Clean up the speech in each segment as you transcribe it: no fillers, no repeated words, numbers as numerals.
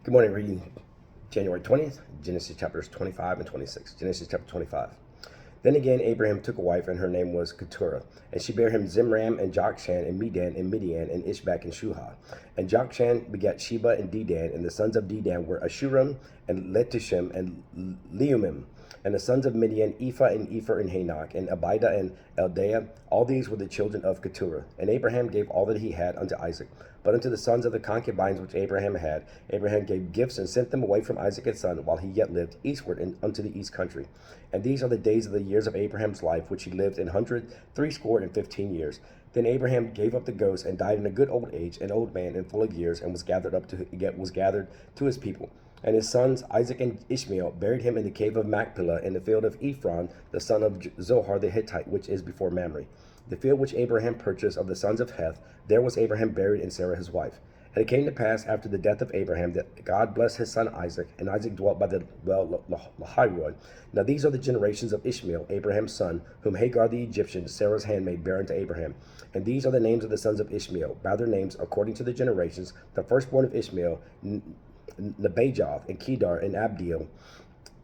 Good morning, reading January 20th, Genesis chapters 25 and 26. Genesis chapter 25. Then again Abraham took a wife, and her name was Keturah. And she bare him Zimram, and Jokshan, and Medan, and Midian, and Ishbak, and Shuhah. And Jokshan begat Sheba and Dedan, and the sons of Dedan were Ashuram, and Letishim, and Leumim. And the sons of Midian, Ephah, and Epher, and Hanok, and Abida, and Eldaah. All these were the children of Keturah. And Abraham gave all that he had unto Isaac. But unto the sons of the concubines which Abraham had, Abraham gave gifts, and sent them away from Isaac his son, while he yet lived, eastward unto the east country. And these are the days of the years of Abraham's life, which he lived 115 years. Then Abraham gave up the ghost, and died in a good old age, an old man, and full of years, and was gathered to his people. And his sons Isaac and Ishmael buried him in the cave of Machpelah, in the field of Ephron, the son of Zohar the Hittite, which is before Mamre. The field which Abraham purchased of the sons of Heth, there was Abraham buried, and Sarah his wife. And it came to pass after the death of Abraham that God blessed his son Isaac, and Isaac dwelt by the well Lahairoi. Now these are the generations of Ishmael, Abraham's son, whom Hagar the Egyptian, Sarah's handmaid, bare unto Abraham. And these are the names of the sons of Ishmael, by their names according to the generations. The firstborn of Ishmael, Nebajoth, and Kedar, and Adbeel,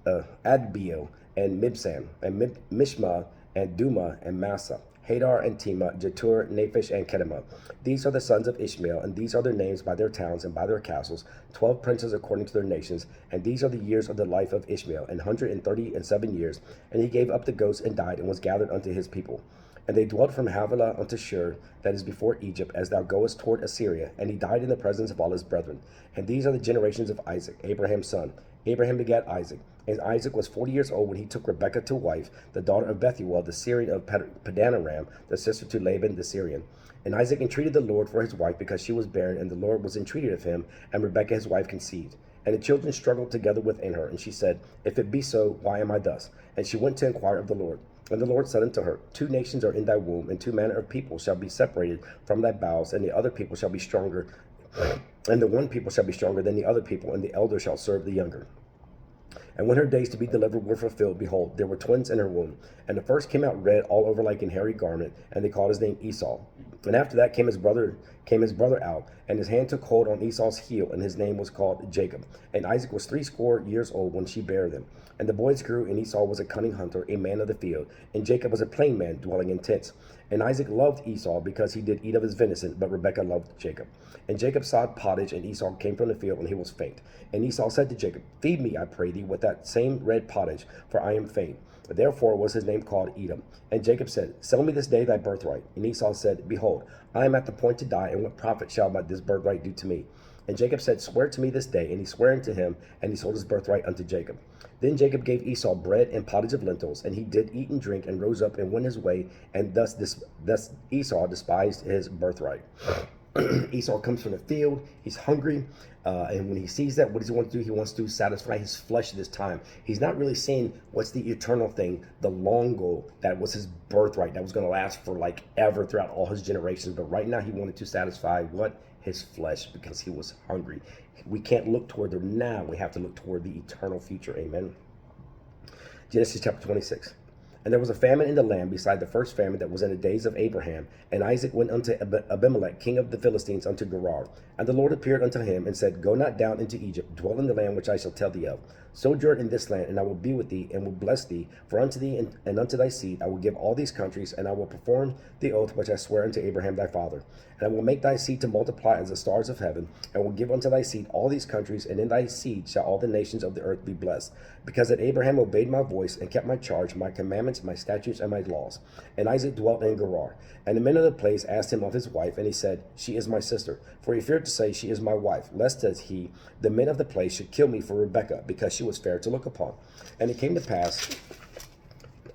and Mibsam, and Mishma, and Duma, and Massa, Hadar, and Tema, Jetur, Naphish, and Kedemah. These are the sons of Ishmael, and these are their names by their towns and by their castles, 12 princes according to their nations. And these are the years of the life of Ishmael, 137 years. And he gave up the ghost, and died, and was gathered unto his people. And they dwelt from Havilah unto Shur, that is before Egypt, as thou goest toward Assyria. And he died in the presence of all his brethren. And these are the generations of Isaac, Abraham's son. Abraham begat Isaac. And Isaac was 40 years old when he took Rebekah to wife, the daughter of Bethuel, the Syrian of Padanaram, the sister to Laban the Syrian. And Isaac entreated the Lord for his wife, because she was barren, and the Lord was entreated of him, and Rebekah his wife conceived. And the children struggled together within her, and she said, If it be so, why am I thus? And she went to inquire of the Lord. And the Lord said unto her, 2 nations are in thy womb, and 2 manner of people shall be separated from thy bowels, and the other people shall be stronger, and the one people shall be stronger than the other people, and the elder shall serve the younger. And when her days to be delivered were fulfilled, behold, there were twins in her womb. And the first came out red all over like an hairy garment, and they called his name Esau. And after that came his brother out, and his hand took hold on Esau's heel, and his name was called Jacob. And Isaac was 80 years old when she bare them. And the boys grew, and Esau was a cunning hunter, a man of the field, and Jacob was a plain man, dwelling in tents. And Isaac loved Esau, because he did eat of his venison, but Rebekah loved Jacob. And Jacob sought pottage, and Esau came from the field, and he was faint. And Esau said to Jacob, Feed me, I pray thee, with that same red pottage, for I am faint. Therefore was his name called Edom. And Jacob said, Sell me this day thy birthright. And Esau said, Behold, I am at the point to die, and what profit shall this birthright do to me? And Jacob said, Swear to me this day. And he sware unto him, and he sold his birthright unto Jacob. Then Jacob gave Esau bread and pottage of lentils, and he did eat and drink, and rose up and went his way, and thus Esau despised his birthright. Esau comes from the field, he's hungry, and when he sees that, what does he want to do? He wants to satisfy his flesh this time. He's not really seeing what's the eternal thing, the long goal that was his birthright, that was going to last for like ever throughout all his generations. But right now he wanted to satisfy what? His flesh, because he was hungry. We can't look toward the now, we have to look toward the eternal future. Amen. Genesis chapter 26. And there was a famine in the land beside the first famine that was in the days of Abraham. And Isaac went unto Abimelech, king of the Philistines, unto Gerar. And the Lord appeared unto him, and said, Go not down into Egypt, dwell in the land which I shall tell thee of. Sojourn in this land, and I will be with thee, and will bless thee. For unto thee and unto thy seed I will give all these countries, and I will perform the oath which I swear unto Abraham thy father. And I will make thy seed to multiply as the stars of heaven, and will give unto thy seed all these countries, and in thy seed shall all the nations of the earth be blessed. Because that Abraham obeyed my voice, and kept my charge, my commandments, my statutes, and my laws. And Isaac dwelt in Gerar. And the men of the place asked him of his wife, and he said, She is my sister. For he feared to say, She is my wife, lest, says he, the men of the place should kill me for Rebekah, because she was fair to look upon. And it came to pass,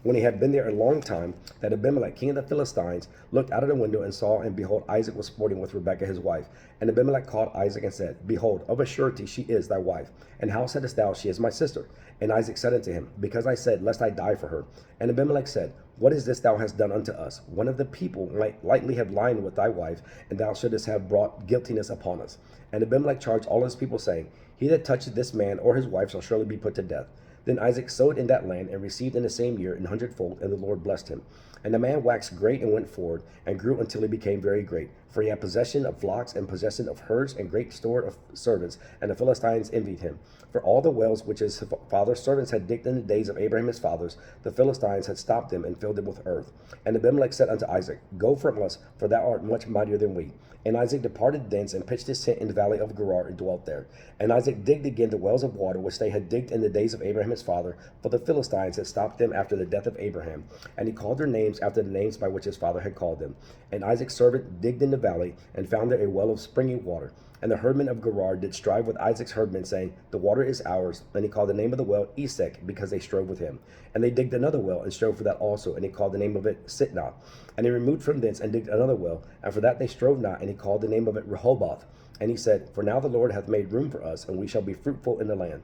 when he had been there a long time, that Abimelech, king of the Philistines, looked out of the window and saw, and behold, Isaac was sporting with Rebekah his wife. And Abimelech called Isaac and said, Behold, of a surety she is thy wife. And how saidest thou, She is my sister? And Isaac said unto him, Because I said, Lest I die for her. And Abimelech said, What is this thou hast done unto us? One of the people might lightly have lied with thy wife, and thou shouldest have brought guiltiness upon us. And Abimelech charged all his people, saying, He that toucheth this man or his wife shall surely be put to death. Then Isaac sowed in that land, and received in the same year 100-fold, and the Lord blessed him. And the man waxed great and went forward, and grew until he became very great. For he had possession of flocks and possession of herds and great store of servants, and the Philistines envied him. For all the wells which his father's servants had digged in the days of Abraham his fathers, the Philistines had stopped them and filled them with earth. And Abimelech said unto Isaac, Go from us, for thou art much mightier than we. And Isaac departed thence and pitched his tent in the valley of Gerar and dwelt there. And Isaac digged again the wells of water which they had digged in the days of Abraham his father, for the Philistines had stopped them after the death of Abraham. And he called their names after the names by which his father had called them. And Isaac's servant digged in the valley and found there a well of springing water. And the herdmen of Gerar did strive with Isaac's herdmen, saying, The water is ours. And he called the name of the well Esek, because they strove with him. And they digged another well, and strove for that also. And he called the name of it Sitnah. And he removed from thence, and digged another well. And for that they strove not. And he called the name of it Rehoboth. And he said, For now the Lord hath made room for us, and we shall be fruitful in the land.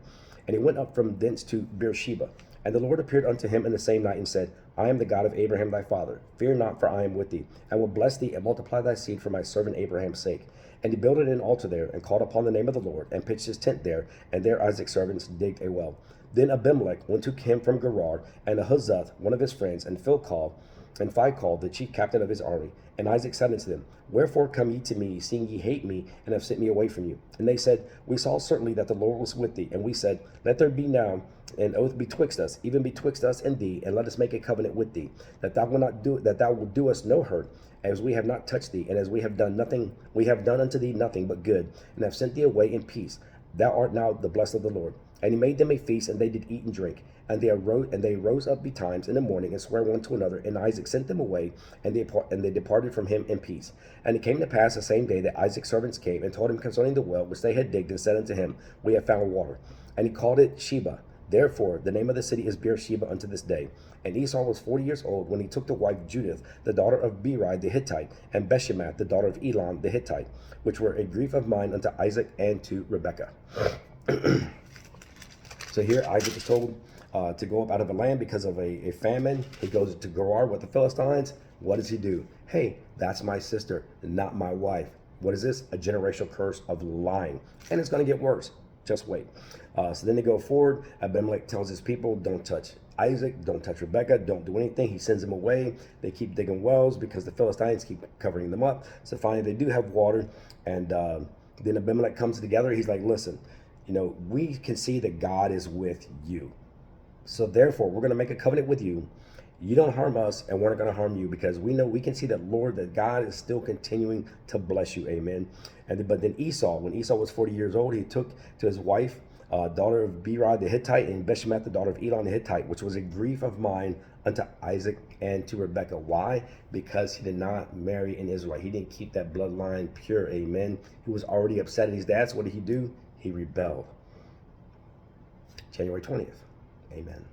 And he went up from thence to Beersheba. And the Lord appeared unto him in the same night, and said, I am the God of Abraham thy father. Fear not, for I am with thee, and will bless thee, and multiply thy seed for my servant Abraham's sake. And he builded an altar there, and called upon the name of the Lord, and pitched his tent there, and there Isaac's servants digged a well. Then Abimelech went to him from Gerar, and Ahuzath, one of his friends, and Phicol, the chief captain of his army. And Isaac said unto them, Wherefore come ye to me, seeing ye hate me, and have sent me away from you? And they said, We saw certainly that the Lord was with thee. And we said, Let there be now an oath betwixt us, even betwixt us and thee, and let us make a covenant with thee, that thou wilt do us no hurt, as we have not touched thee, and as we have done unto thee nothing but good, and have sent thee away in peace. Thou art now the blessed of the Lord. And he made them a feast, and they did eat and drink. And they rose up betimes in the morning, and sware one to another. And Isaac sent them away, and they departed from him in peace. And it came to pass the same day that Isaac's servants came, and told him concerning the well which they had digged, and said unto him, We have found water. And he called it Sheba. Therefore the name of the city is Beersheba unto this day. And Esau was 40 years old when he took to wife Judith, the daughter of Beeri the Hittite, and Beshemath, the daughter of Elon the Hittite, which were a grief of mine unto Isaac and to Rebekah. So here Isaac is told to go up out of the land because of a famine. He goes to Gerar with the Philistines. What does he do? Hey, that's my sister, not my wife. What is this? A generational curse of lying. And it's going to get worse. Just wait. So then they go forward. Abimelech tells his people, don't touch Isaac, don't touch Rebekah, don't do anything. He sends them away. They keep digging wells because the Philistines keep covering them up. So finally they do have water. And then Abimelech comes together. He's like, listen, we can see that God is with you. So therefore, we're going to make a covenant with you. You don't harm us, and we're not going to harm you, because we can see that God is still continuing to bless you. Amen. But then Esau, when Esau was 40 years old, he took to his wife, daughter of Beeri the Hittite, and Beshemath, the daughter of Elon the Hittite, which was a grief of mine unto Isaac and to Rebekah. Why? Because he did not marry an Israelite. He didn't keep that bloodline pure. Amen. He was already upset at his dad. So what did he do? He rebelled. January 20th. Amen.